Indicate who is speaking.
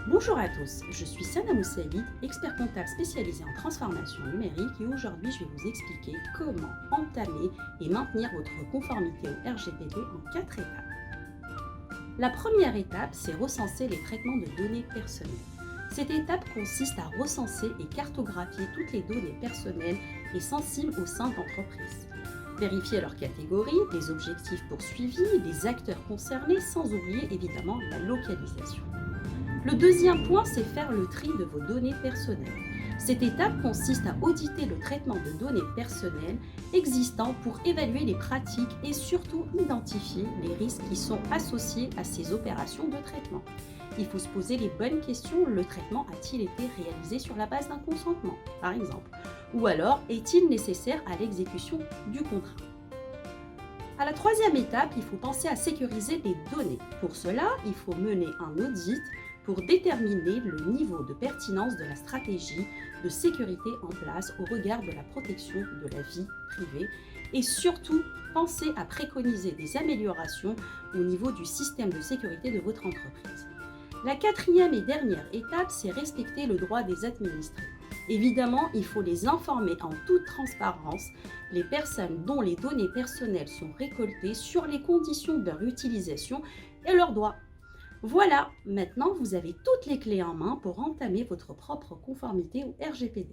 Speaker 1: Bonjour à tous, je suis Sana Moussaïd, expert comptable spécialisé en transformation numérique et aujourd'hui je vais vous expliquer comment entamer et maintenir votre conformité au RGPD en 4 étapes. La première étape, c'est recenser les traitements de données personnelles. Cette étape consiste à recenser et cartographier toutes les données personnelles et sensibles au sein d'entreprises. Vérifier leur catégorie, les objectifs poursuivis, les acteurs concernés, sans oublier évidemment la localisation. Le deuxième point, c'est faire le tri de vos données personnelles. Cette étape consiste à auditer le traitement de données personnelles existants pour évaluer les pratiques et surtout identifier les risques qui sont associés à ces opérations de traitement. Il faut se poser les bonnes questions. Le traitement a-t-il été réalisé sur la base d'un consentement, par exemple? Ou alors, est-il nécessaire à l'exécution du contrat? À la troisième étape, il faut penser à sécuriser les données. Pour cela, il faut mener un audit pour déterminer le niveau de pertinence de la stratégie de sécurité en place au regard de la protection de la vie privée et surtout penser à préconiser des améliorations au niveau du système de sécurité de votre entreprise. La quatrième et dernière étape, c'est respecter le droit des administrés. Évidemment, il faut les informer en toute transparence, les personnes dont les données personnelles sont récoltées, sur les conditions de leur utilisation et leurs droits. Voilà, maintenant vous avez toutes les clés en main pour entamer votre propre conformité au RGPD.